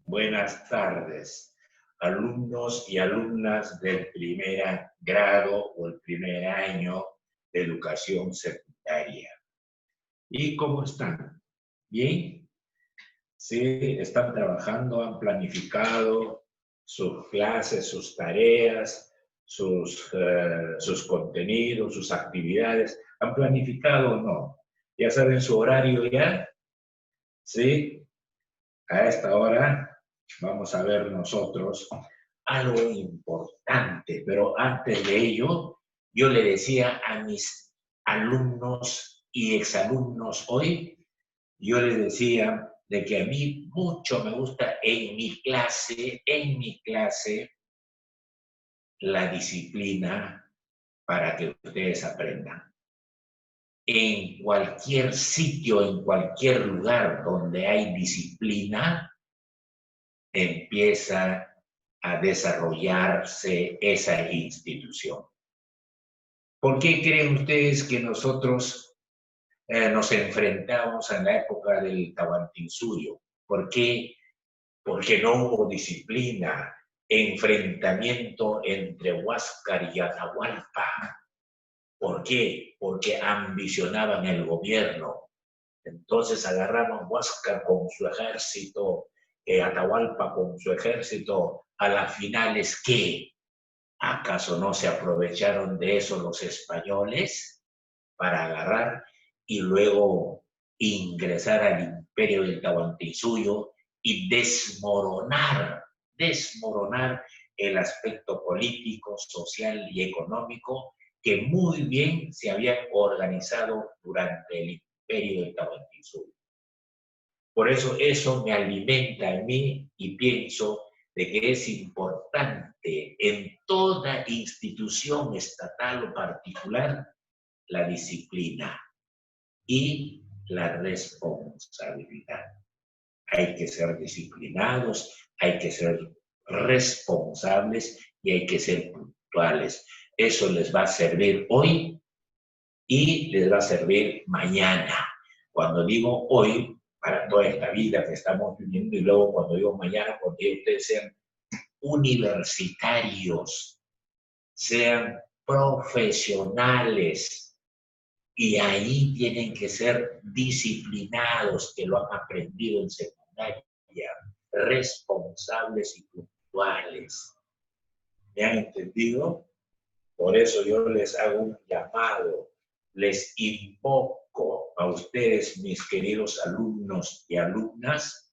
Buenas tardes, alumnos y alumnas del primer grado o el primer año de educación secundaria. ¿Y cómo están? ¿Bien? ¿Sí? ¿Están trabajando? ¿Han planificado sus clases, sus tareas, sus contenidos, sus actividades? ¿Han planificado o no? ¿Ya saben su horario ya? ¿Sí? A esta hora vamos a ver nosotros algo importante, pero antes de ello, yo le decía a mis alumnos y exalumnos hoy, yo les decía de que a mí mucho me gusta en mi clase, la disciplina para que ustedes aprendan. En cualquier sitio, en cualquier lugar donde hay disciplina, empieza a desarrollarse esa institución. ¿Por qué creen ustedes que nosotros nos enfrentamos a la época del Tahuantinsuyo? ¿Por qué? Porque no hubo disciplina, enfrentamiento entre Huáscar y Atahualpa. ¿Por qué? Porque ambicionaban el gobierno. Entonces agarraron Huáscar con su ejército, Atahualpa con su ejército. A las finales, ¿qué? ¿Acaso no se aprovecharon de eso los españoles para agarrar y luego ingresar al imperio del Tahuantinsuyo y desmoronar el aspecto político, social y económico que muy bien se había organizado durante el imperio del Tahuantinsuyo? Por eso me alimenta a mí y pienso de que es importante en toda institución estatal o particular la disciplina y la responsabilidad. Hay que ser disciplinados, hay que ser responsables y hay que ser puntuales. Eso les va a servir hoy y les va a servir mañana. Cuando digo hoy, para toda esta vida que estamos viviendo, y luego cuando digo mañana, porque ustedes sean universitarios, sean profesionales, y ahí tienen que ser disciplinados, que lo han aprendido en secundaria, responsables y puntuales. ¿Me han entendido? Por eso yo les hago un llamado, les invoco a ustedes, mis queridos alumnos y alumnas.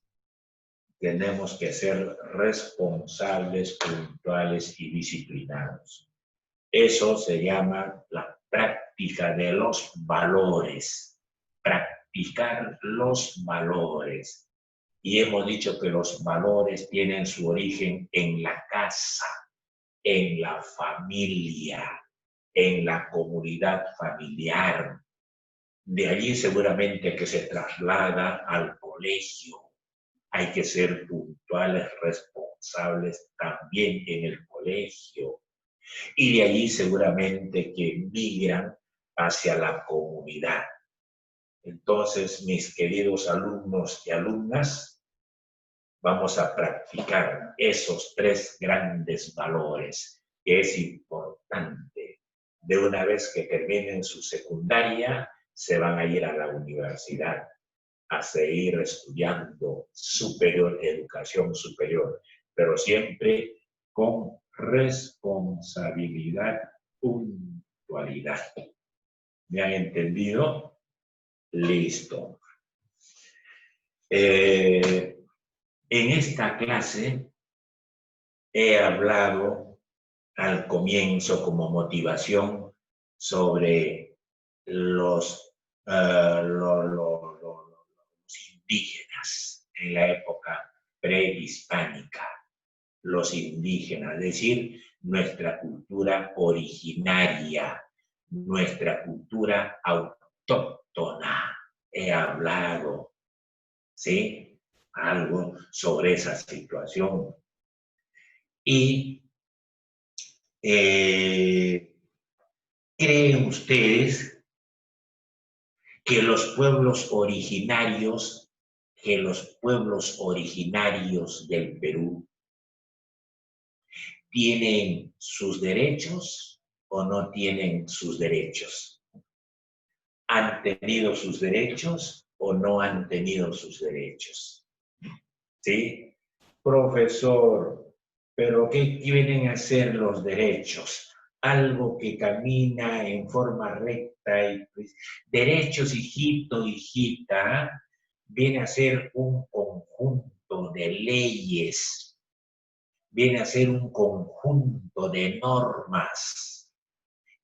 Tenemos que ser responsables, puntuales y disciplinados. Eso se llama la práctica de los valores. Practicar los valores. Y hemos dicho que los valores tienen su origen en la casa, en la familia, en la comunidad familiar. De allí seguramente que se traslada al colegio. Hay que ser puntuales, responsables también en el colegio. Y de allí seguramente que migran hacia la comunidad. Entonces, mis queridos alumnos y alumnas, vamos a practicar esos tres grandes valores que es importante. De una vez que terminen su secundaria, se van a ir a la universidad a seguir estudiando educación superior, pero siempre con responsabilidad, puntualidad. ¿Me han entendido? Listo. En esta clase he hablado al comienzo como motivación sobre los indígenas en la época prehispánica. Los indígenas, es decir, nuestra cultura originaria, nuestra cultura autóctona. He hablado, ¿sí? Algo sobre esa situación. Y ¿creen ustedes que los pueblos originarios que los pueblos originarios del Perú tienen sus derechos o no tienen sus derechos? ¿Han tenido sus derechos o no han tenido sus derechos? ¿Sí? Profesor, ¿pero qué vienen a ser los derechos? Algo que camina en forma recta y pues, derechos, hijito, hijita, viene a ser un conjunto de leyes, viene a ser un conjunto de normas.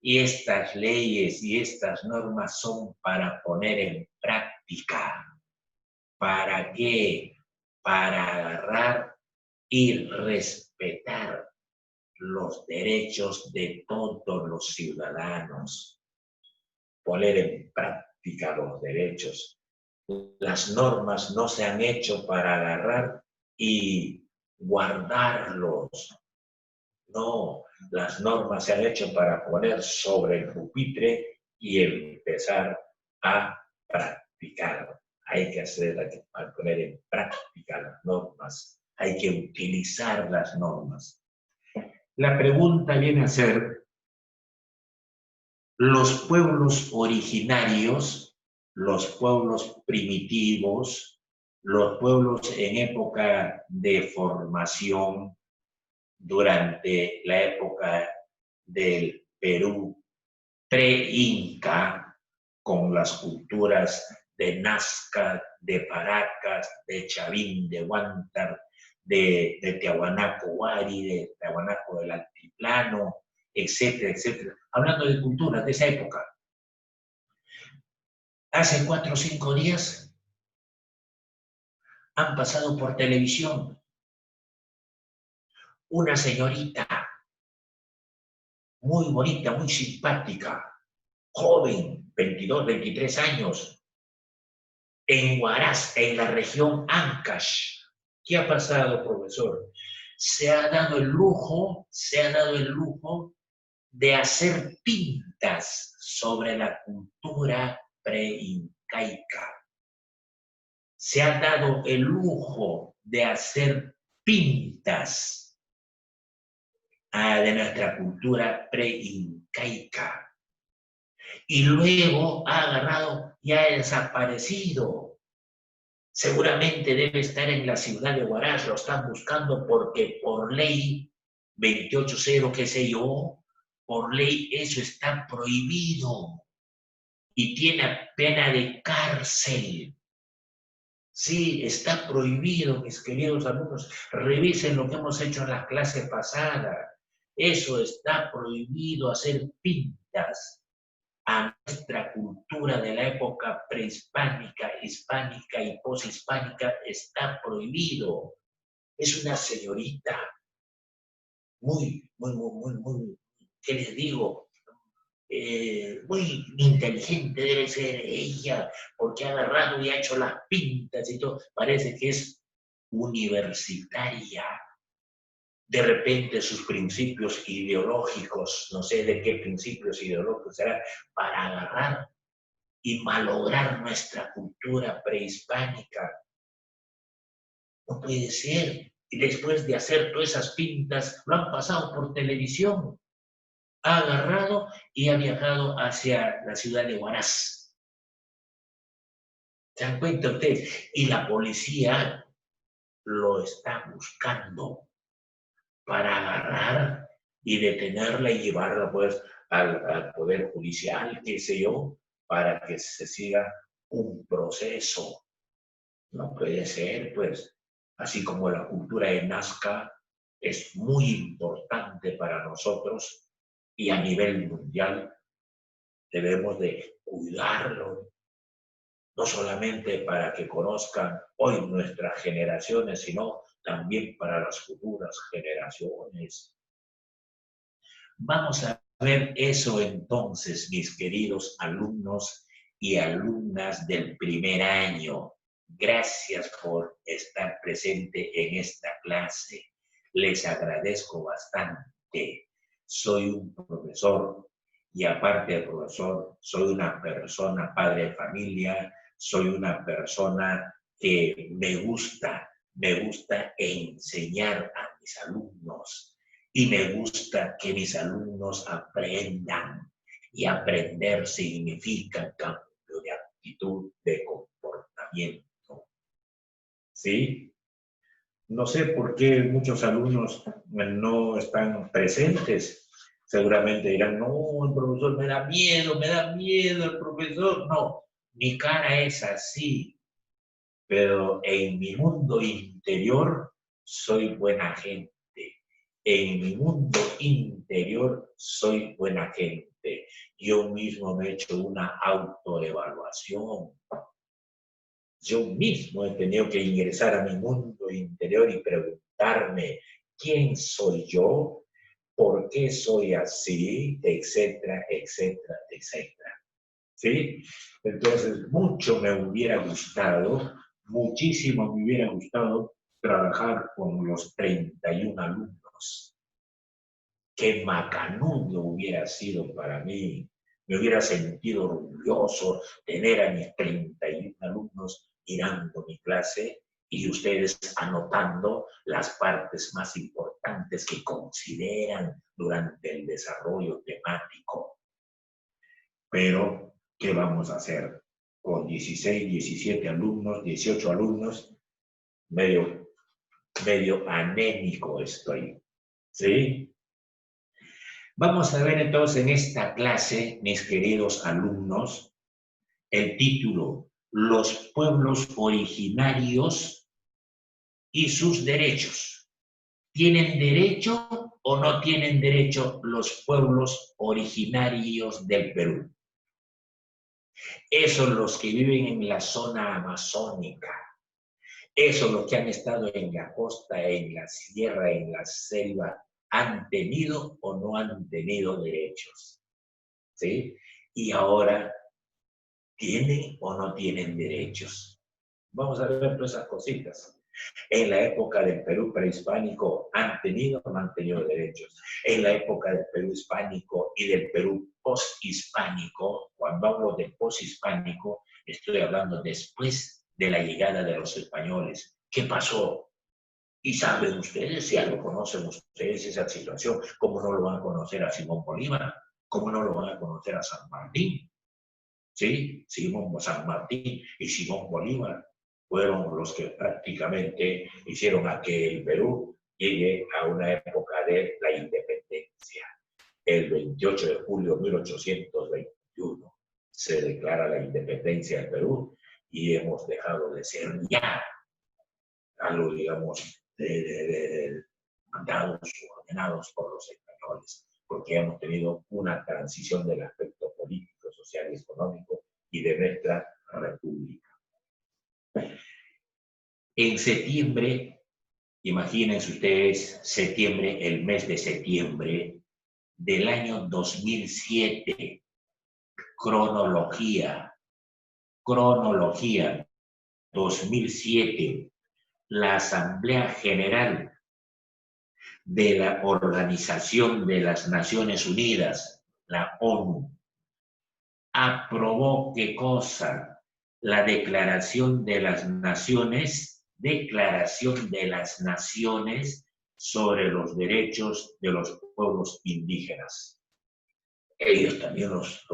Y estas leyes y estas normas son para poner en práctica. ¿Para qué? Para agarrar y respetar los derechos de todos los ciudadanos. Poner en práctica los derechos. Las normas no se han hecho para agarrar y guardarlos. No, las normas se han hecho para poner sobre el pupitre y empezar a practicar. Hay que poner en práctica las normas. Hay que utilizar las normas. La pregunta viene a ser, los pueblos originarios, los pueblos primitivos, los pueblos en época de formación, durante la época del Perú pre-Inca, con las culturas de Nazca, de Paracas, de Chavín, de Huántar, de Tiahuanaco Huari, de Tiahuanaco del Altiplano, etcétera, etcétera. Hablando de culturas de esa época. Hace 4 o 5 días han pasado por televisión una señorita muy bonita, muy simpática, joven, 22, 23 años, en Huaraz, en la región Ancash. ¿Qué ha pasado, profesor? Se ha dado el lujo de hacer pintas sobre la cultura pre-incaica. Se ha dado el lujo de hacer pintas de nuestra cultura pre-incaica. Y luego ha agarrado y ha desaparecido. Seguramente debe estar en la ciudad de Huaraz, lo están buscando porque por ley 280, qué sé yo, por ley eso está prohibido y tiene pena de cárcel. Sí, está prohibido, mis queridos alumnos. Revisen lo que hemos hecho en la clase pasada. Eso está prohibido, hacer pintas a nuestra cultura de la época prehispánica, hispánica y poshispánica está prohibido. Es una señorita muy, ¿qué les digo? Muy inteligente debe ser ella, porque ha agarrado y ha hecho las pintas y todo. Parece que es universitaria. De repente sus principios ideológicos, no sé de qué principios ideológicos serán, para agarrar y malograr nuestra cultura prehispánica. No puede ser. Y después de hacer todas esas pintas, lo han pasado por televisión. Ha agarrado y ha viajado hacia la ciudad de Huaraz. ¿Se dan cuenta ustedes? Y la policía lo está buscando para agarrar y detenerla y llevarla pues al Poder Judicial, qué sé yo, para que se siga un proceso. No puede ser, pues, así como la cultura de Nazca es muy importante para nosotros y a nivel mundial debemos de cuidarlo, no solamente para que conozcan hoy nuestras generaciones, sino también para las futuras generaciones. Vamos a ver eso entonces, mis queridos alumnos y alumnas del primer año. Gracias por estar presente en esta clase. Les agradezco bastante. Soy un profesor y aparte de profesor, soy una persona, padre de familia, soy una persona que me gusta enseñar a mis alumnos y me gusta que mis alumnos aprendan. Y aprender significa cambio de actitud, de comportamiento. ¿Sí? No sé por qué muchos alumnos no están presentes. Seguramente dirán, no, el profesor me da miedo el profesor. No, mi cara es así, pero en mi mundo interior soy buena gente. En mi mundo interior soy buena gente. Yo mismo me he hecho una autoevaluación. Yo mismo he tenido que ingresar a mi mundo interior y preguntarme quién soy yo, por qué soy así, etcétera, etcétera, etcétera. ¿Sí? Entonces, muchísimo me hubiera gustado trabajar con los 31 alumnos. Qué macanudo hubiera sido para mí. Me hubiera sentido orgulloso tener a mis 31 alumnos mirando mi clase y ustedes anotando las partes más importantes que consideran durante el desarrollo temático. Pero, ¿qué vamos a hacer? Con 16, 17 alumnos, 18 alumnos, medio anémico estoy. ¿Sí? Vamos a ver entonces en esta clase, mis queridos alumnos, el título, Los pueblos originarios y sus derechos. ¿Tienen derecho o no tienen derecho los pueblos originarios del Perú? Esos los que viven en la zona amazónica, esos los que han estado en la costa, en la sierra, en la selva, ¿han tenido o no han tenido derechos? ¿Sí? Y ahora, ¿tienen o no tienen derechos? Vamos a ver todas esas cositas. En la época del Perú prehispánico, ¿han tenido o no han tenido derechos? En la época del Perú hispánico y del Perú posthispánico, cuando hablo de posthispánico, estoy hablando después de la llegada de los españoles. ¿Qué pasó? Y saben ustedes, si ya lo conocen ustedes, esa situación, ¿cómo no lo van a conocer a Simón Bolívar? ¿Cómo no lo van a conocer a San Martín? ¿Sí? San Martín y Simón Bolívar fueron los que prácticamente hicieron a que el Perú llegue a una época de la independencia. El 28 de julio de 1821 se declara la independencia del Perú y hemos dejado de ser ya algo, digamos, mandados o ordenados por los españoles, porque hemos tenido una transición del aspecto político, social y económico y de nuestra república. En septiembre, imagínense ustedes, septiembre, el mes de septiembre del año 2007, cronología, 2007, la Asamblea General de la Organización de las Naciones Unidas, la ONU, aprobó ¿qué cosa? La Declaración de las Naciones sobre los derechos de los pueblos indígenas. Ellos también, los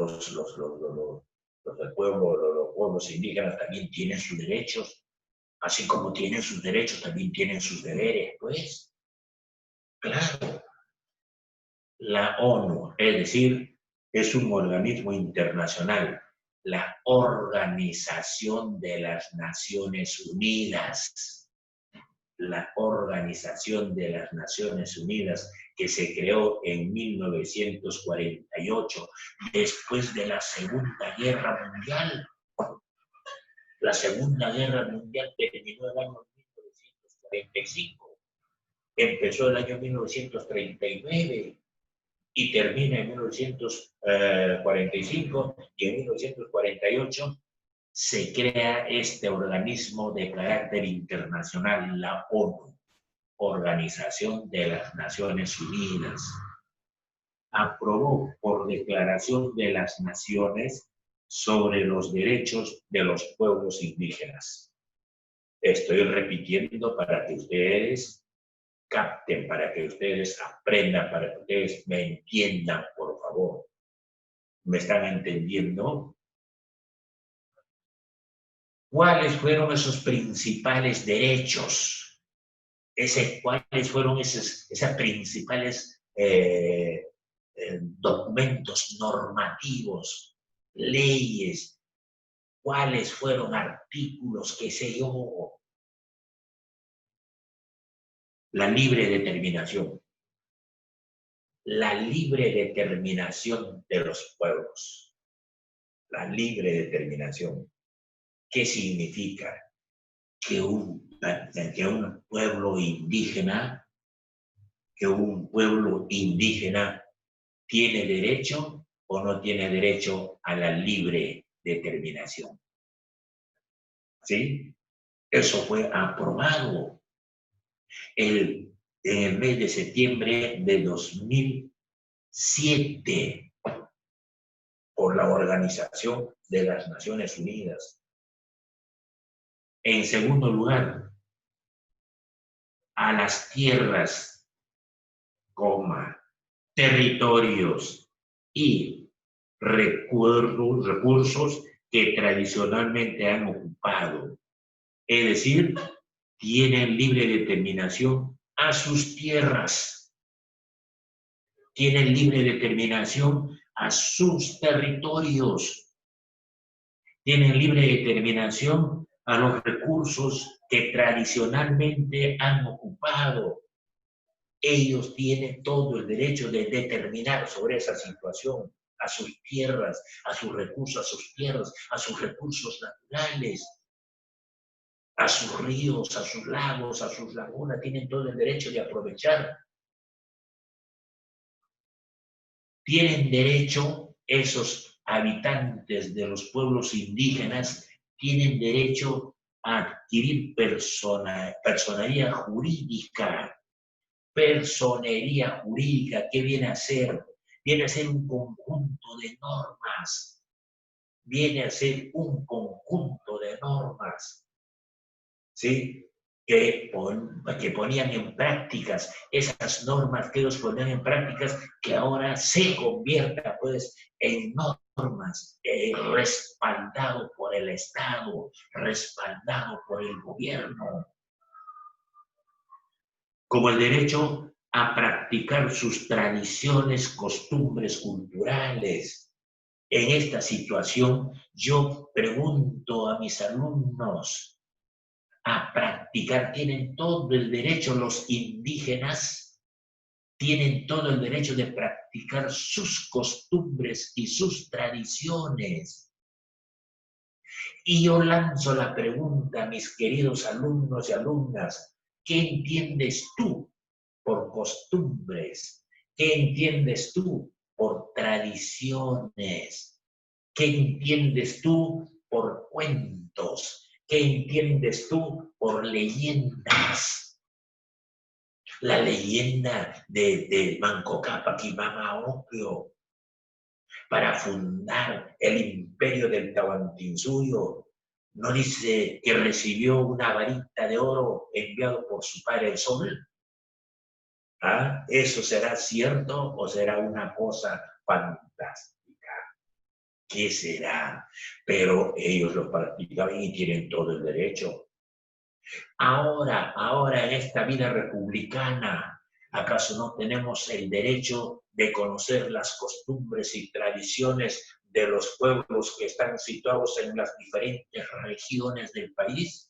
pueblos indígenas también tienen sus derechos, así como tienen sus derechos, también tienen sus deberes, pues. Claro, la ONU, es decir, es un organismo internacional, la Organización de las Naciones Unidas, la Organización de las Naciones Unidas que se creó en 1948, después de la Segunda Guerra Mundial. La Segunda Guerra Mundial terminó el año 1945, empezó el año 1939 y termina en 1945 y en 1948 se crea este organismo de carácter internacional, la ONU, Organización de las Naciones Unidas. Aprobó por Declaración de las Naciones sobre los derechos de los pueblos indígenas. Estoy repitiendo para que ustedes capten, para que ustedes aprendan, para que ustedes me entiendan, por favor. ¿Me están entendiendo? ¿Cuáles fueron esos principales derechos? ¿Cuáles fueron esos principales documentos normativos, leyes? ¿Cuáles fueron artículos, qué sé yo? La libre determinación. La libre determinación de los pueblos. La libre determinación. ¿Qué significa? Que un pueblo indígena tiene derecho o no tiene derecho a la libre determinación. ¿Sí? Eso fue aprobado en el mes de septiembre de 2007 por la Organización de las Naciones Unidas. En segundo lugar, a las tierras, territorios y recursos que tradicionalmente han ocupado. Es decir, tienen libre determinación a sus tierras, tienen libre determinación a sus territorios, tienen libre determinación a los recursos que tradicionalmente han ocupado. Ellos tienen todo el derecho de determinar sobre esa situación, a sus tierras, a sus recursos, a sus tierras, a sus recursos naturales, a sus ríos, a sus lagos, a sus lagunas, tienen todo el derecho de aprovechar. Tienen derecho, esos habitantes de los pueblos indígenas, tienen derecho a adquirir personería jurídica. Personería jurídica, ¿qué viene a ser? Viene a ser un conjunto de normas. Viene a ser un conjunto de normas, ¿sí? Que ponían en prácticas esas normas que ellos ponían en prácticas, que ahora se conviertan, pues, en normas respaldado por el Estado, respaldado por el gobierno. Como el derecho a practicar sus tradiciones, costumbres culturales. En esta situación, yo pregunto a mis alumnos a practicar, ¿tienen todo el derecho los indígenas? ¿Tienen todo el derecho de practicar sus costumbres y sus tradiciones? Y yo lanzo la pregunta a mis queridos alumnos y alumnas, ¿qué entiendes tú por costumbres? ¿Qué entiendes tú por tradiciones? ¿Qué entiendes tú por cuentos? ¿Qué entiendes tú por leyendas? La leyenda de Manco Cápac y Mama Ocllo para fundar el imperio del Tahuantinsuyo. ¿No dice que recibió una varita de oro enviado por su padre el sol? ¿Ah? ¿Eso será cierto o será una cosa fantástica? ¿Qué será? Pero ellos lo practicaban y tienen todo el derecho. Ahora en esta vida republicana, ¿acaso no tenemos el derecho de conocer las costumbres y tradiciones de los pueblos que están situados en las diferentes regiones del país?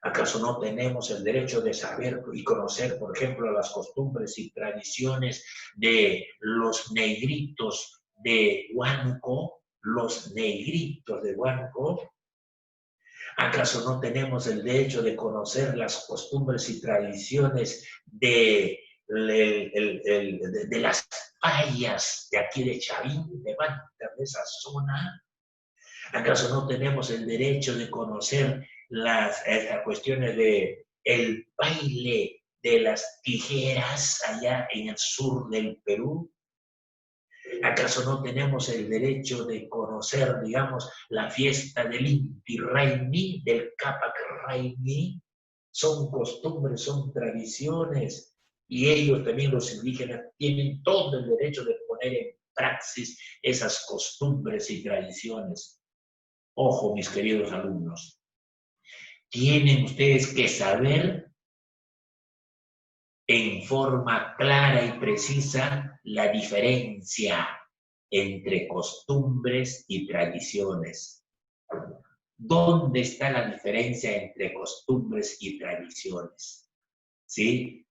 ¿Acaso no tenemos el derecho de saber y conocer, por ejemplo, las costumbres y tradiciones de los negritos de Huánuco? Los negritos de Huánuco. ¿Acaso no tenemos el derecho de conocer las costumbres y tradiciones de las payas de aquí de Chavín, de Manta, de esa zona? ¿Acaso no tenemos el derecho de conocer estas cuestiones de el baile de las tijeras allá en el sur del Perú? ¿Acaso no tenemos el derecho de conocer, digamos, la fiesta del Inti Raymi, del Capac Raymi? Son costumbres, son tradiciones, y ellos también, los indígenas, tienen todo el derecho de poner en praxis esas costumbres y tradiciones. Ojo, mis queridos alumnos, tienen ustedes que saber en forma clara y precisa la diferencia entre costumbres y tradiciones. ¿Dónde está la diferencia entre costumbres y tradiciones? ¿Sí?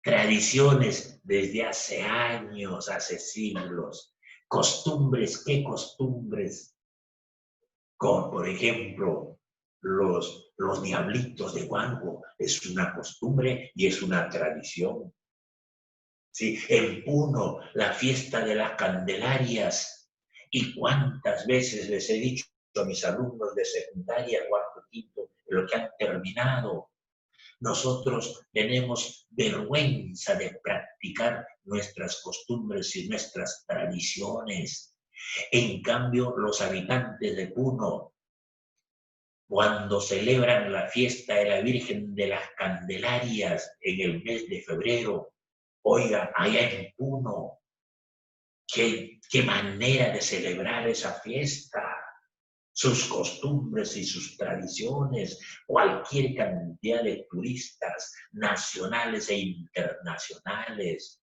Tradiciones desde hace años, hace siglos. Costumbres, ¿qué costumbres? Como por ejemplo, los diablitos de Huanco, es una costumbre y es una tradición. ¿Sí? En Puno, la fiesta de las Candelarias. ¿Y cuántas veces les he dicho a mis alumnos de secundaria, cuarto, quinto, lo que han terminado? Nosotros tenemos vergüenza de practicar nuestras costumbres y nuestras tradiciones. En cambio, los habitantes de Puno, cuando celebran la fiesta de la Virgen de las Candelarias en el mes de febrero, oiga, allá en Puno, qué manera de celebrar esa fiesta, sus costumbres y sus tradiciones, cualquier cantidad de turistas nacionales e internacionales.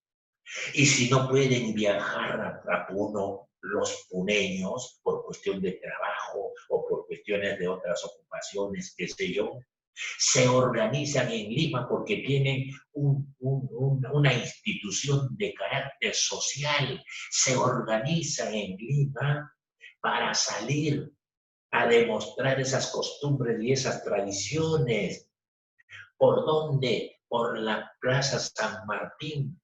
Y si no pueden viajar a Puno, los puneños, por cuestión de trabajo o por cuestiones de otras ocupaciones, qué sé yo, se organizan en Lima porque tienen una institución de carácter social, se organizan en Lima para salir a demostrar esas costumbres y esas tradiciones. ¿Por dónde? Por la Plaza San Martín.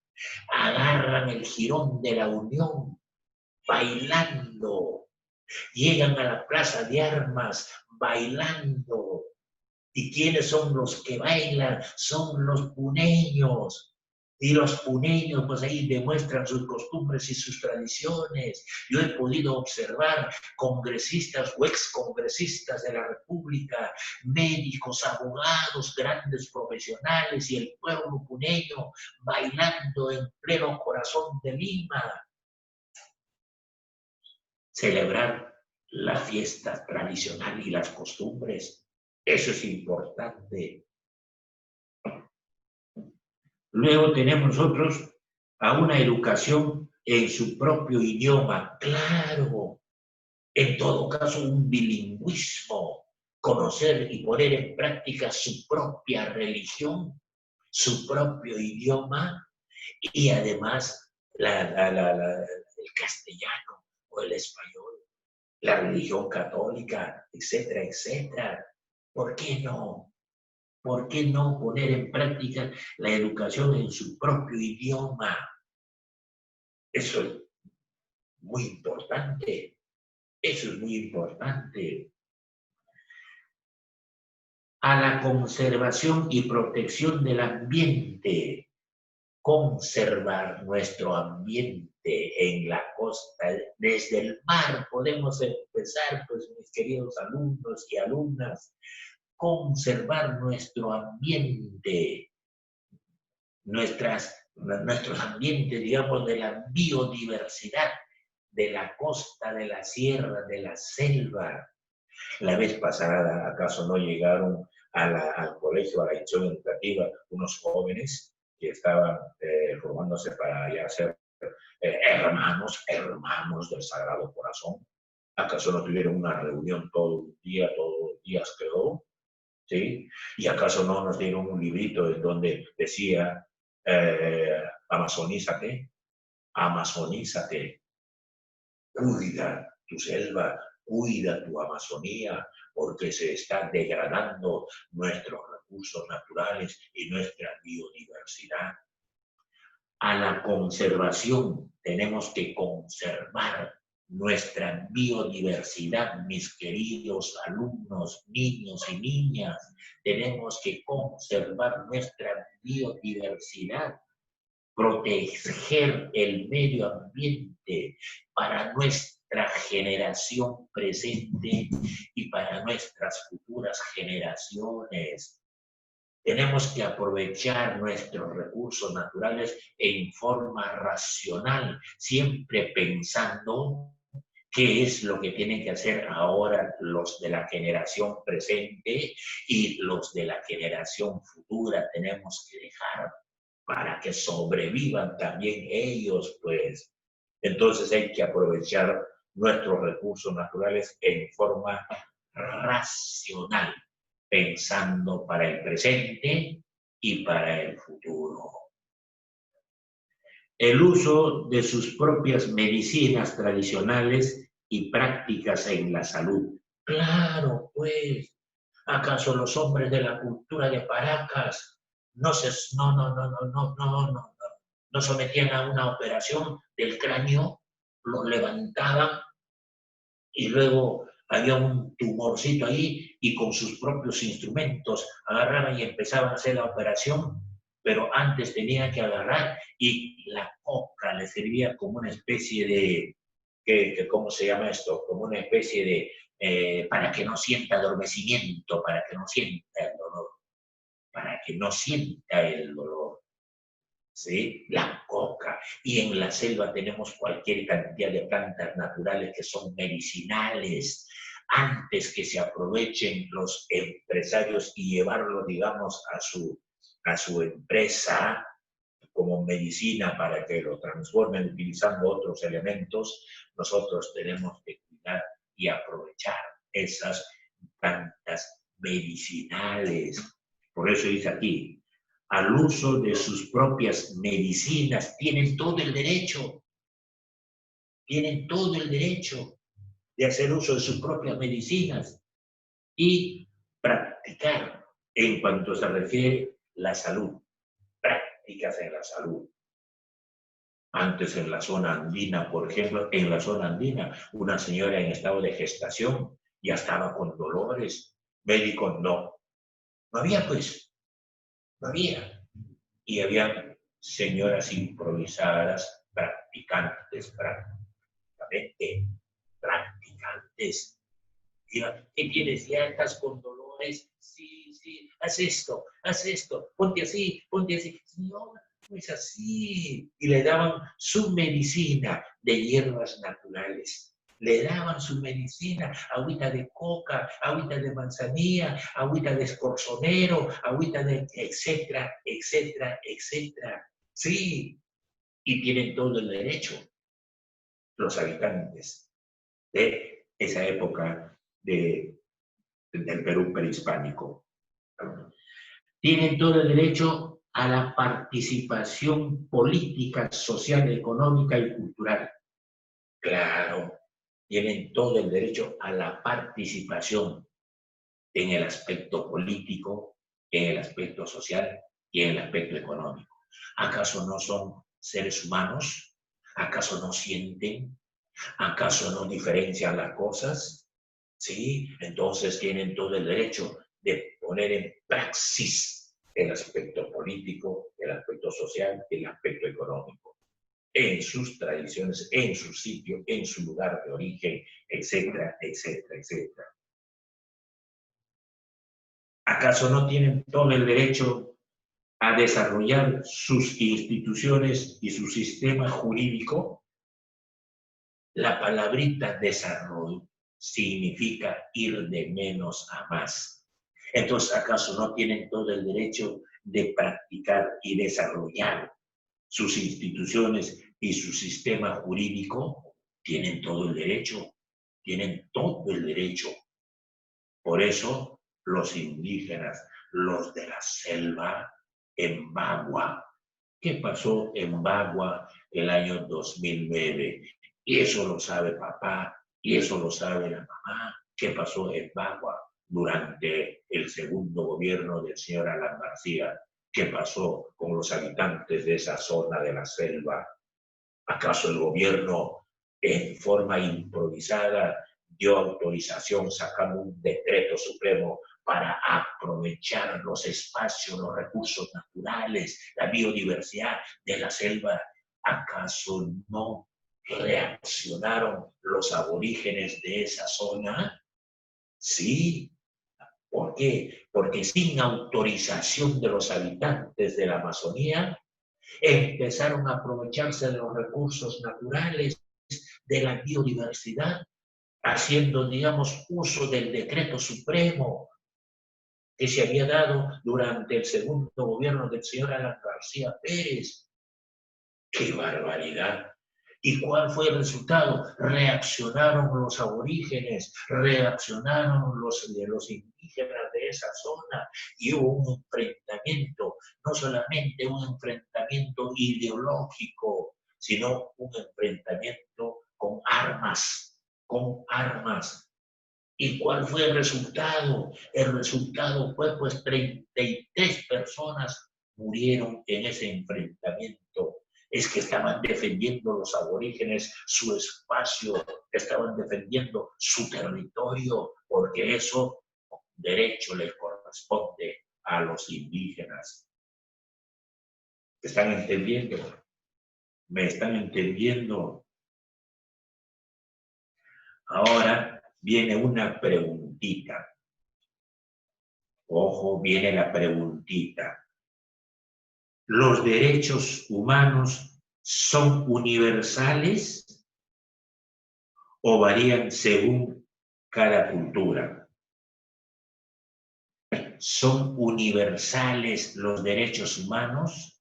Agarran el jirón de la Unión, bailando. Llegan a la Plaza de Armas, bailando. ¿Y quiénes son los que bailan? Son los puneños. Y los puneños, pues ahí demuestran sus costumbres y sus tradiciones. Yo he podido observar congresistas o excongresistas de la República, médicos, abogados, grandes profesionales y el pueblo puneño bailando en pleno corazón de Lima. Celebrar la fiesta tradicional y las costumbres. Eso es importante. Luego tenemos nosotros a una educación en su propio idioma. Claro, en todo caso un bilingüismo, conocer y poner en práctica su propia religión, su propio idioma y además el castellano o el español, la religión católica, etcétera, etcétera. ¿Por qué no? ¿Por qué no poner en práctica la educación en su propio idioma? Eso es muy importante. Eso es muy importante. A la conservación y protección del ambiente. Conservar nuestro ambiente en la costa. Desde el mar podemos empezar, pues, mis queridos alumnos y alumnas, conservar nuestro ambiente, nuestros ambientes, digamos, de la biodiversidad, de la costa, de la sierra, de la selva. La vez pasada, ¿acaso no llegaron al colegio, a la institución educativa, unos jóvenes que estaban formándose para ya ser hermanos del Sagrado Corazón? ¿Acaso no tuvieron una reunión todos los días quedó? ¿Sí? ¿Y acaso no nos dieron un librito en donde decía, amazonízate, amazonízate, cuida tu selva, cuida tu Amazonía, porque se están degradando nuestros recursos naturales y nuestra biodiversidad? A la conservación tenemos que conservar nuestra biodiversidad, mis queridos alumnos, niños y niñas. Tenemos que conservar nuestra biodiversidad. proteger el medio ambiente para nuestra generación presente y para nuestras futuras generaciones. Tenemos que aprovechar nuestros recursos naturales en forma racional, siempre pensando qué es lo que tienen que hacer ahora los de la generación presente y los de la generación futura. Tenemos que dejar para que sobrevivan también ellos, pues. Entonces hay que aprovechar nuestros recursos naturales en forma racional, pensando para el presente y para el futuro. El uso de sus propias medicinas tradicionales y prácticas en la salud. Claro, pues, ¿acaso los hombres de la cultura de Paracas no sometían a una operación del cráneo, los levantaban y luego había un tumorcito ahí y con sus propios instrumentos agarraban y empezaban a hacer la operación, pero antes tenían que agarrar y la coca le servía como una especie de ¿cómo se llama esto? Como una especie de, para que no sienta adormecimiento, para que no sienta el dolor, para que no sienta el dolor. ¿Sí? La coca. Y en la selva tenemos cualquier cantidad de plantas naturales que son medicinales. Antes que se aprovechen los empresarios y llevarlo, digamos, a su empresa como medicina para que lo transformen utilizando otros elementos, nosotros tenemos que cuidar y aprovechar esas plantas medicinales. Por eso dice aquí, al uso de sus propias medicinas, tienen todo el derecho de hacer uso de sus propias medicinas y practicar en cuanto se refiere a la salud, prácticas en la salud. Antes en la zona andina, por ejemplo, en la zona andina, una señora en estado de gestación ya estaba con dolores, médicos no había pues, no había. Y había señoras improvisadas, practicantes, practicantes. Diga, ¿qué tienes? ¿Ya estás con dolores? Sí, haz esto, ponte así. Señora, no es así. Y le daban su medicina de hierbas naturales. Le daban su medicina, agüita de coca, agüita de manzanilla, agüita de escorzonero, agüita de etcétera. Sí, y tienen todo el derecho los habitantes de esa época del Perú prehispánico. Tienen todo el derecho a la participación política, social, económica y cultural. Claro, tienen todo el derecho a la participación en el aspecto político, en el aspecto social y en el aspecto económico. ¿Acaso no son seres humanos? ¿Acaso no sienten? ¿Acaso no diferencian las cosas? Sí, entonces tienen todo el derecho de poner en praxis el aspecto político, el aspecto social y el aspecto económico, en sus tradiciones, en su sitio, en su lugar de origen, etcétera. ¿Acaso no tienen todo el derecho a desarrollar sus instituciones y su sistema jurídico? La palabrita desarrollo significa ir de menos a más. Entonces, ¿acaso no tienen todo el derecho de practicar y desarrollar sus instituciones y su sistema jurídico? Tienen todo el derecho, tienen todo el derecho. Por eso, los indígenas, los de la selva, en Bagua. ¿Qué pasó en Bagua el año 2009? Y eso lo sabe papá, y eso lo sabe la mamá. ¿Qué pasó en Bagua durante el segundo gobierno del señor Alan García? ¿Qué pasó con los habitantes de esa zona de la selva? ¿Acaso el gobierno en forma improvisada dio autorización sacando un decreto supremo para aprovechar los espacios, los recursos naturales, la biodiversidad de la selva. ¿Acaso no reaccionaron los aborígenes de esa zona? Sí. ¿Por qué? Porque sin autorización de los habitantes de la Amazonía, empezaron a aprovecharse de los recursos naturales, de la biodiversidad, haciendo, digamos, uso del decreto supremo que se había dado durante el segundo gobierno del señor Alan García Pérez. ¡Qué barbaridad! ¿Y cuál fue el resultado? Reaccionaron los aborígenes, reaccionaron los indígenas de esa zona y hubo un enfrentamiento, no solamente un enfrentamiento ideológico, sino un enfrentamiento con armas, con armas. ¿Y cuál fue el resultado? El resultado fue, pues, 33 personas murieron en ese enfrentamiento. Es que estaban defendiendo los aborígenes su espacio, estaban defendiendo su territorio, porque eso, derecho, les corresponde a los indígenas. ¿Están entendiendo? ¿Me están entendiendo? Ahora viene una preguntita. Ojo, viene la preguntita. ¿Los derechos humanos son universales o varían según cada cultura? ¿Son universales los derechos humanos?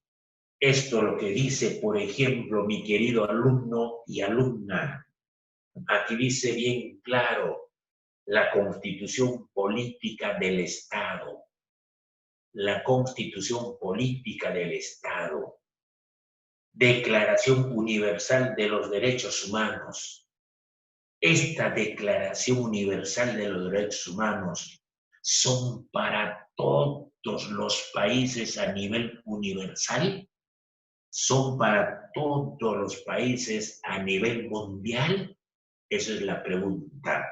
Esto es lo que dice, por ejemplo, mi querido alumno y alumna. Aquí dice bien claro la Constitución Política del Estado. La Constitución Política del Estado. Declaración Universal de los Derechos Humanos. Esta Declaración Universal de los Derechos Humanos son para todos los países a nivel universal, son para todos los países a nivel mundial. Esa es la pregunta.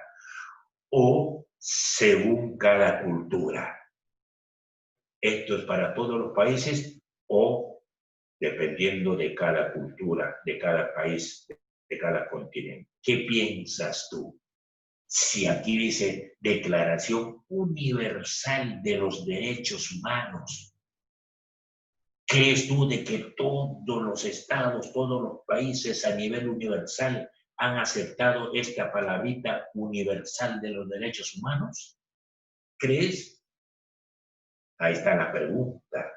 O según cada cultura. Esto es para todos los países o dependiendo de cada cultura, de cada país, de cada continente. ¿Qué piensas tú? Si aquí dice Declaración Universal de los Derechos Humanos, ¿crees tú de que todos los estados, todos los países a nivel universal han aceptado esta palabrita universal de los derechos humanos? ¿Crees? Ahí está la pregunta.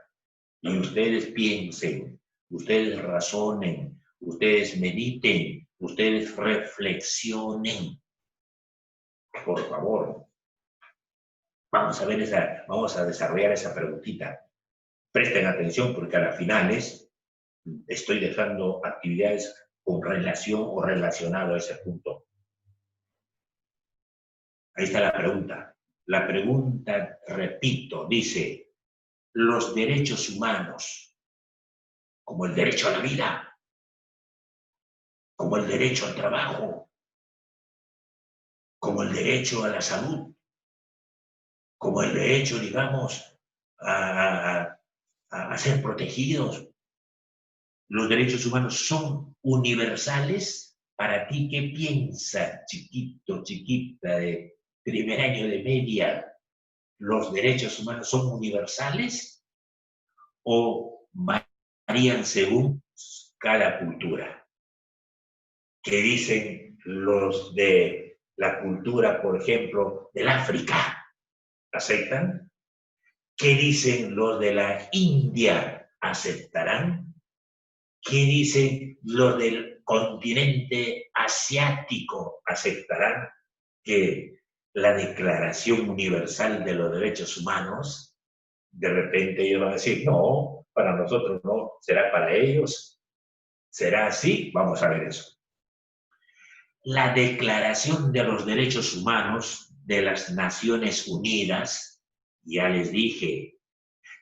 Y ustedes piensen, ustedes razonen, ustedes mediten, ustedes reflexionen. Por favor. Vamos a desarrollar esa preguntita. Presten atención porque a las finales estoy dejando actividades con relación o relacionado a ese punto. Ahí está la pregunta. La pregunta, repito, dice, los derechos humanos, como el derecho a la vida, como el derecho al trabajo, como el derecho a la salud, como el derecho, digamos, a ser protegidos. ¿Los derechos humanos son universales? Para ti, ¿qué piensas, chiquito, chiquita, de primer año de media? ¿Los derechos humanos son universales o varían según cada cultura? ¿Qué dicen los de la cultura, por ejemplo, del África? ¿Aceptan? ¿Qué dicen los de la India? ¿Aceptarán? ¿Qué dicen los del continente asiático? ¿Aceptarán que la Declaración Universal de los Derechos Humanos, de repente ellos van a decir, no, para nosotros no, será para ellos? ¿Será así? Vamos a ver eso. La Declaración de los Derechos Humanos de las Naciones Unidas, ya les dije,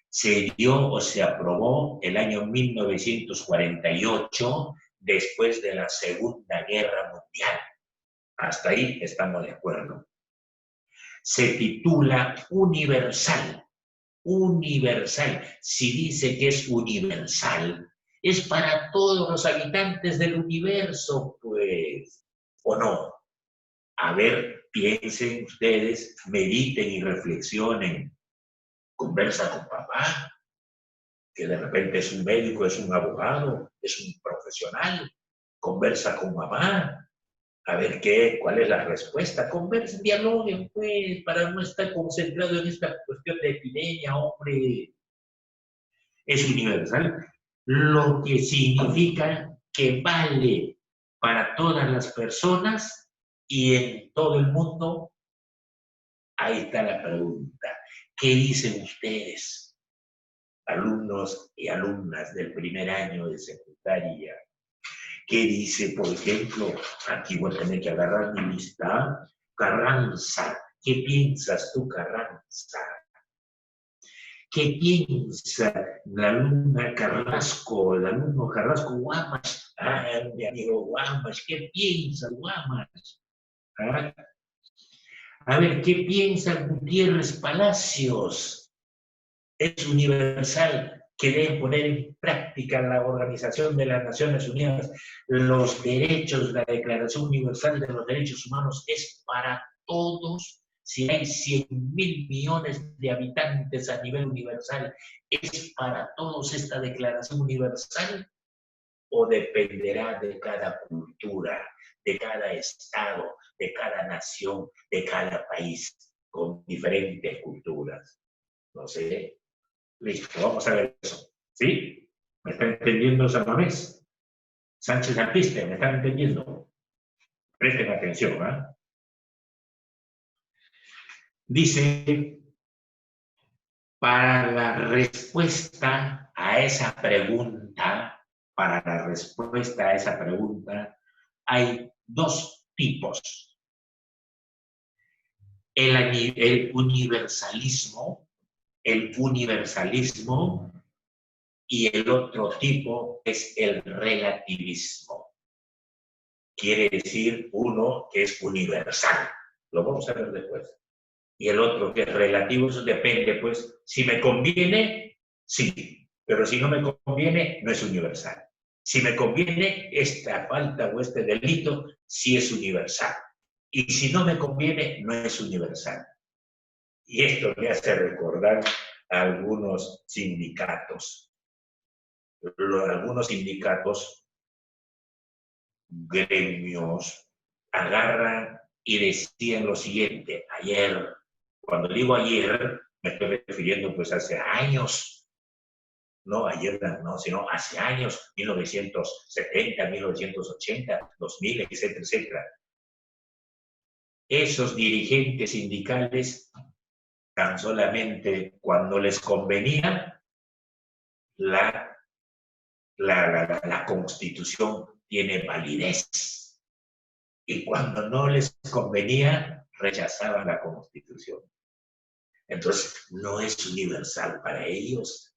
se dio o se aprobó el año 1948, después de la Segunda Guerra Mundial. Hasta ahí estamos de acuerdo. se titula universal. Universal. Si dice que es universal, es para todos los habitantes del universo, pues, ¿o no? A ver, piensen ustedes, mediten y reflexionen. Conversa con papá, que de repente es un médico, es un abogado, es un profesional. Conversa con mamá, a ver cuál es la respuesta. Conversen, dialoguen, pues, para no estar concentrado en esta cuestión de epidemia, hombre. Es universal, lo que significa que vale para todas las personas y en todo el mundo. Ahí está la pregunta. ¿Qué dicen ustedes, alumnos y alumnas del primer año de secundaria? ¿Qué dice, por ejemplo, aquí voy a tener que agarrar mi lista, Carranza? ¿Qué piensas tú, Carranza? ¿Qué piensa la alumna Carrasco, el alumno Carrasco Guamas? Ah, mi amigo Guamas, ¿qué piensa Guamas? ¿Ah? A ver, ¿qué piensa Gutiérrez Palacios? Es universal que deben poner en práctica la Organización de las Naciones Unidas los derechos, la Declaración Universal de los Derechos Humanos es para todos. Si hay 100.000 millones de habitantes a nivel universal, ¿es para todos esta Declaración Universal? ¿O dependerá de cada cultura, de cada estado, de cada nación, de cada país, con diferentes culturas? No sé. Listo, vamos a ver eso. ¿Sí? ¿Me está entendiendo San Mamés? Sánchez Alpiste, ¿me están entendiendo? Presten atención, ¿eh? Dice, para la respuesta a esa pregunta, hay dos tipos. El universalismo y el otro tipo es el relativismo. Quiere decir uno que es universal, lo vamos a ver después, y el otro que es relativo, eso depende, pues, si me conviene, sí, pero si no me conviene, no es universal. Si me conviene, esta falta o este delito, sí es universal, y si no me conviene, no es universal. Y esto me hace recordar a algunos sindicatos. Algunos sindicatos, gremios, agarran y decían lo siguiente, ayer, cuando digo ayer, me estoy refiriendo pues hace años, no ayer, no, sino hace años, 1970, 1980, 2000, etcétera, etcétera. Esos dirigentes sindicales, tan solamente cuando les convenía, la Constitución tiene validez. Y cuando no les convenía, rechazaban la Constitución. Entonces, no es universal para ellos.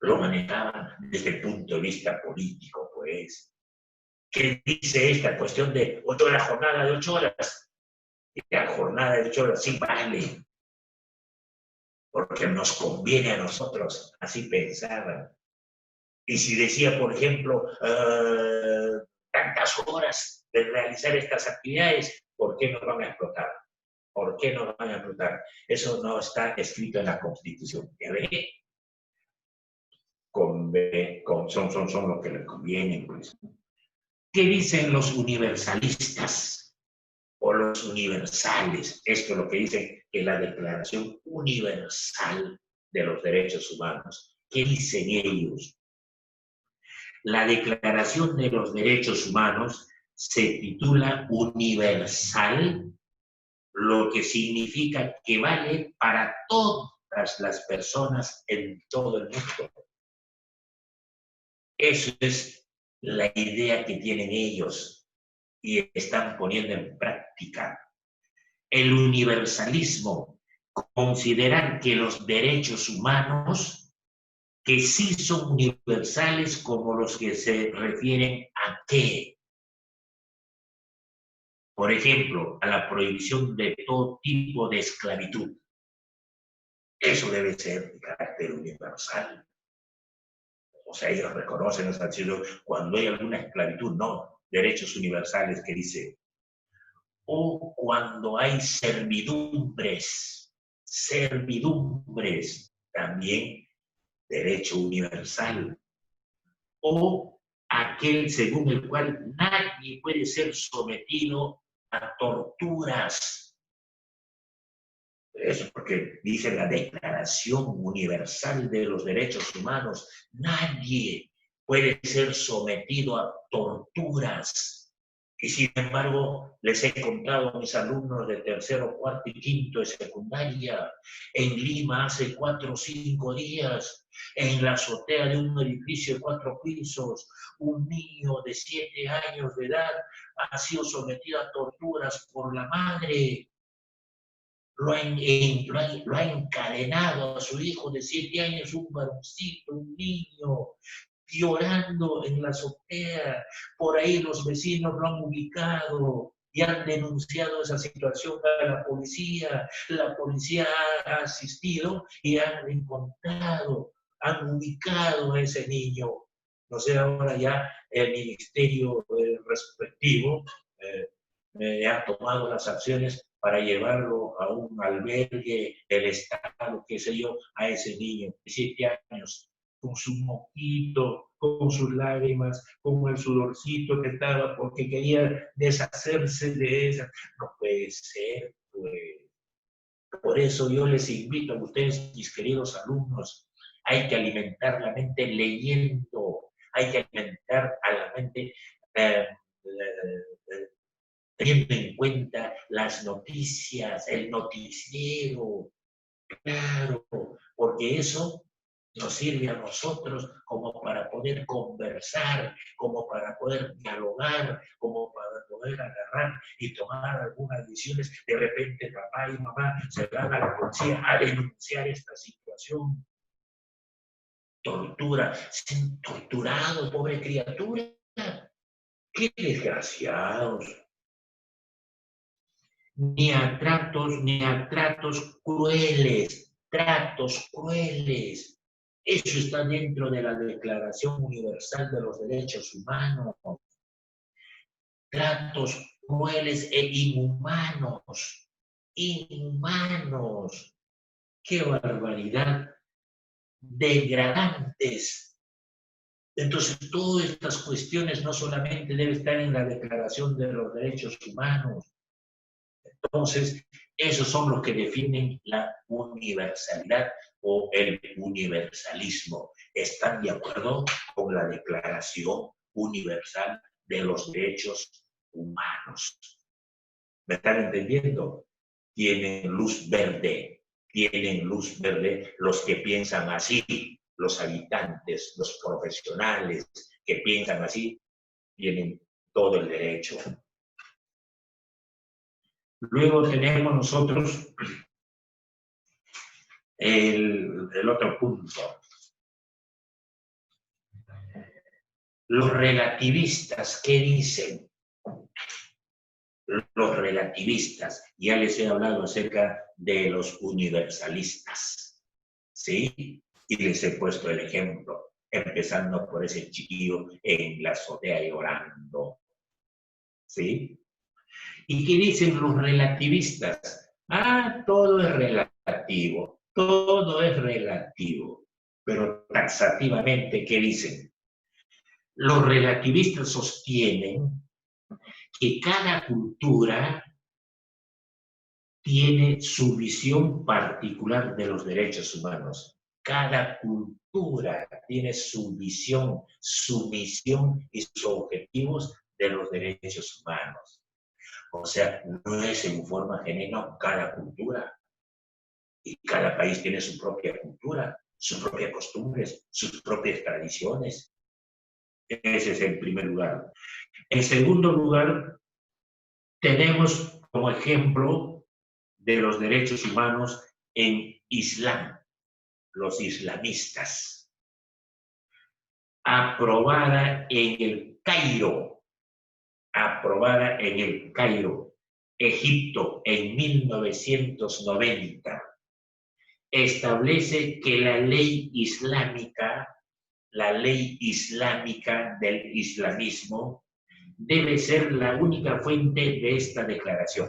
Lo manejaban desde el punto de vista político, pues. ¿Qué dice esta cuestión de 8 horas, jornada de 8 horas? La jornada de 8 horas sí vale, porque nos conviene a nosotros, así pensaban. Y si decía, por ejemplo, tantas horas de realizar estas actividades, ¿por qué nos van a explotar? ¿Por qué nos van a explotar? Eso no está escrito en la Constitución. ¿Ya ve? Son lo que les conviene, pues. ¿Qué dicen los universalistas o los universales? Esto es lo que dicen en la Declaración Universal de los Derechos Humanos. ¿Qué dicen ellos? La Declaración de los Derechos Humanos se titula universal, lo que significa que vale para todas las personas en todo el mundo. Eso es la idea que tienen ellos y están poniendo en práctica. El universalismo, considerar que los derechos humanos, que sí son universales como los que se refieren a qué. Por ejemplo, a la prohibición de todo tipo de esclavitud. Eso debe ser de carácter universal. O sea, ellos reconocen esa acción cuando hay alguna esclavitud, no, derechos universales que dice, o cuando hay servidumbres, también derecho universal, o aquel según el cual nadie puede ser sometido a torturas. Eso porque dice la Declaración Universal de los Derechos Humanos, nadie puede ser sometido a torturas. Y sin embargo, les he contado a mis alumnos de tercero, cuarto y quinto de secundaria, en Lima hace 4 o 5 días, en la azotea de un edificio de 4 pisos, un niño de 7 años de edad ha sido sometido a torturas por la madre. Lo ha encadenado a su hijo de 7 años, un varoncito, un niño, llorando en la azotea. Por ahí los vecinos lo han ubicado y han denunciado esa situación a la policía. La policía ha asistido y han encontrado, han ubicado a ese niño. No sé, ahora ya el ministerio respectivo ha tomado las acciones para llevarlo a un albergue del Estado, qué sé yo, a ese niño de 7 años, con su moquito, con sus lágrimas, con el sudorcito que estaba porque quería deshacerse de esa. No puede ser, pues. Por eso yo les invito a ustedes, mis queridos alumnos, hay que alimentar la mente leyendo, hay que alimentar a la mente teniendo en cuenta las noticias, el noticiero, claro, porque eso nos sirve a nosotros como para poder conversar, como para poder dialogar, como para poder agarrar y tomar algunas decisiones. De repente papá y mamá se van a la policía a denunciar esta situación. Tortura, sin torturado, pobre criatura. ¡Qué desgraciados! Ni a tratos crueles, tratos crueles. Eso está dentro de la Declaración Universal de los Derechos Humanos. Tratos crueles e inhumanos. Inhumanos. ¡Qué barbaridad! Degradantes. Entonces, todas estas cuestiones no solamente deben estar en la Declaración de los Derechos Humanos. Entonces, esos son los que definen la universalidad o el universalismo. Están de acuerdo con la Declaración Universal de los Derechos Humanos. ¿Me están entendiendo? Tienen luz verde los que piensan así, los habitantes, los profesionales que piensan así, tienen todo el derecho. Luego tenemos nosotros el otro punto. Los relativistas, ¿qué dicen? Los relativistas, ya les he hablado acerca de los universalistas, ¿sí? Y les he puesto el ejemplo, empezando por ese chiquillo en la azotea llorando, ¿sí? ¿Y qué dicen los relativistas? Ah, todo es relativo, todo es relativo. Pero taxativamente, ¿qué dicen? Los relativistas sostienen que cada cultura tiene su visión particular de los derechos humanos. Cada cultura tiene su visión, su misión y sus objetivos de los derechos humanos. O sea, no es en forma genérica cada cultura. Y cada país tiene su propia cultura, sus propias costumbres, sus propias tradiciones. Ese es el primer lugar. En segundo lugar, tenemos como ejemplo de los derechos humanos en Islam, los islamistas. Aprobada en el Cairo Egipto en 1990 establece que la ley islámica del islamismo debe ser la única fuente de esta declaración.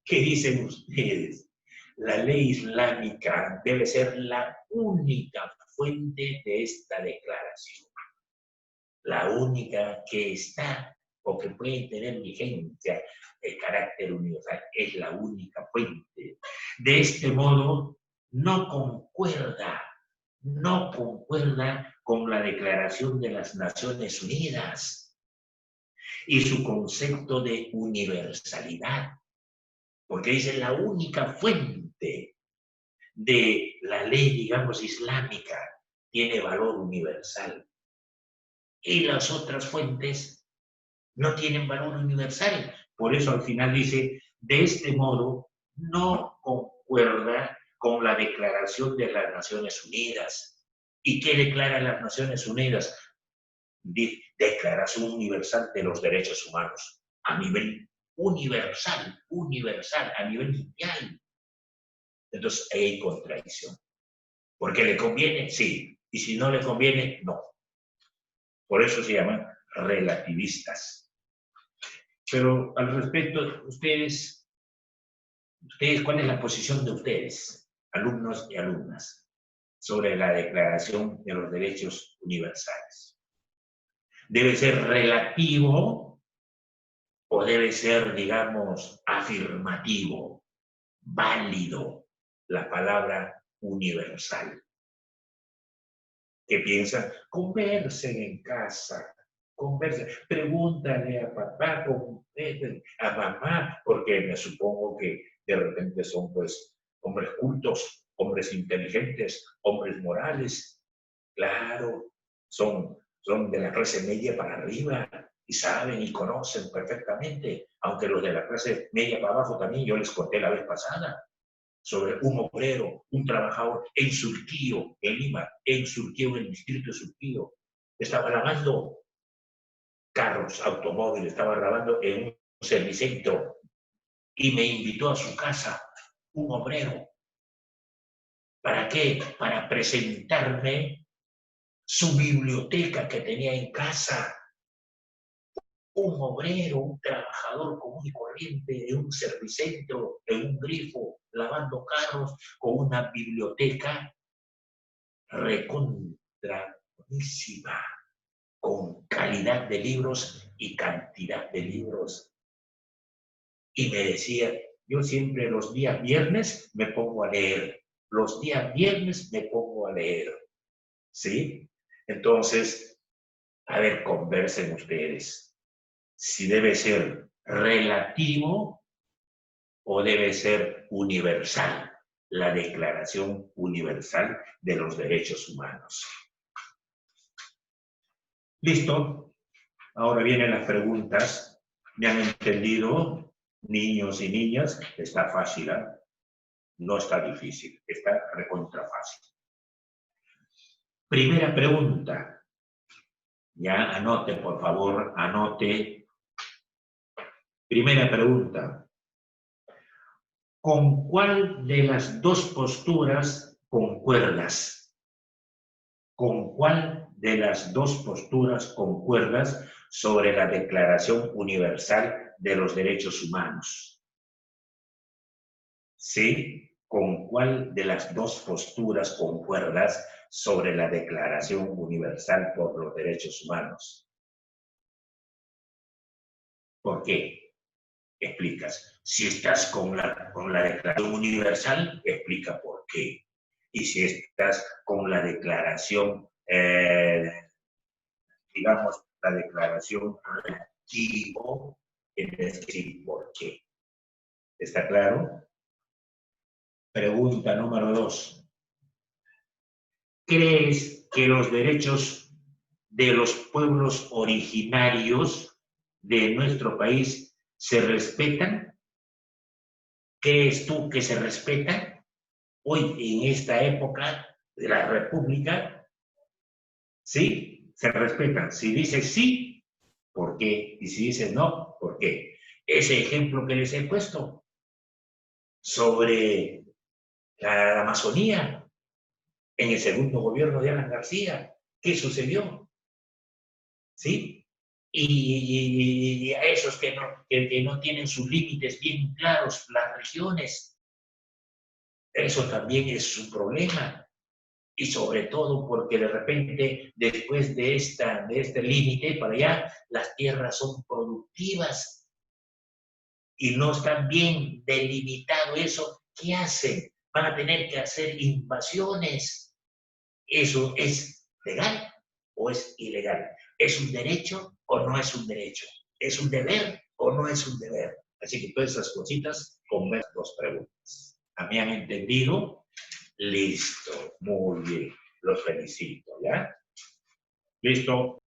¿Qué dicen ustedes? La ley islámica debe ser la única fuente de esta declaración. La única que está o que puede tener vigencia de carácter universal. Es la única fuente. De este modo, no concuerda con la Declaración de las Naciones Unidas y su concepto de universalidad, porque dice la única fuente de la ley, digamos, islámica tiene valor universal y las otras fuentes no tienen valor universal. Por eso al final dice, de este modo no concuerda con la Declaración de las Naciones Unidas. ¿Y qué declaran las Naciones Unidas? Declaración Universal de los Derechos Humanos, a nivel universal, a nivel mundial. Entonces hay contradicción. ¿Porque le conviene? Sí. Y si no le conviene, no. Por eso se llaman relativistas. Pero al respecto, ustedes, ¿cuál es la posición de ustedes, alumnos y alumnas, sobre la Declaración de los Derechos Universales? ¿Debe ser relativo o debe ser, digamos, afirmativo, válido, la palabra universal? ¿Qué piensan? Conversen en casa, conversen, pregúntale a papá, a mamá, porque me supongo que de repente son pues hombres cultos, hombres inteligentes, hombres morales. Claro, son de la clase media para arriba y saben y conocen perfectamente, aunque los de la clase media para abajo también, yo les conté la vez pasada, sobre un obrero, un trabajador en Surquío, en Lima, en Surquío, en el distrito de Surquío, estaba lavando carros, automóviles, estaba lavando en un servicentro y me invitó a su casa un obrero. ¿Para qué? Para presentarme su biblioteca que tenía en casa. Un obrero, un trabajador común y corriente de un servicentro, en un grifo, lavando carros, con una biblioteca recontra buenísima, con calidad de libros y cantidad de libros. Y me decía, yo siempre los días viernes me pongo a leer, los días viernes me pongo a leer, ¿sí? Entonces, a ver, conversen ustedes. Si debe ser relativo o debe ser universal, la Declaración Universal de los Derechos Humanos. ¿Listo? Ahora vienen las preguntas. ¿Me han entendido, niños y niñas? Está fácil, ¿eh? No está difícil, está recontra fácil. Primera pregunta. Ya anote, por favor, anote. Primera pregunta. ¿Con cuál de las dos posturas concuerdas? ¿Con cuál de las dos posturas concuerdas sobre la Declaración Universal de los Derechos Humanos? ¿Sí? ¿Con cuál de las dos posturas concuerdas sobre la Declaración Universal por los Derechos Humanos? ¿Por qué? Explicas. Si estás con la Declaración Universal, explica por qué. Y si estás con la declaración, digamos, la declaración relativo, tienes que decir por qué. ¿Está claro? Pregunta número 2. ¿Crees que los derechos de los pueblos originarios de nuestro país se respetan? ¿Crees tú que se respetan hoy en esta época de la República? ¿Sí? Se respetan. Si dices sí, ¿Por qué? Y si dicen no, ¿por qué? Ese ejemplo que les he puesto sobre la Amazonía en el segundo gobierno de Alan García, ¿qué sucedió? ¿Sí? Y a esos que no tienen sus límites bien claros, las regiones, eso también es un problema. Y sobre todo porque de repente, después de este límite para allá, las tierras son productivas y no están bien delimitado eso. ¿Qué hacen? Van a tener que hacer invasiones. ¿Eso es legal o es ilegal? ¿Es un derecho o no es un derecho? ¿Es un deber o no es un deber? Así que todas esas cositas con las dos preguntas. ¿A mí han entendido? Listo, muy bien. Los felicito, ¿ya? Listo.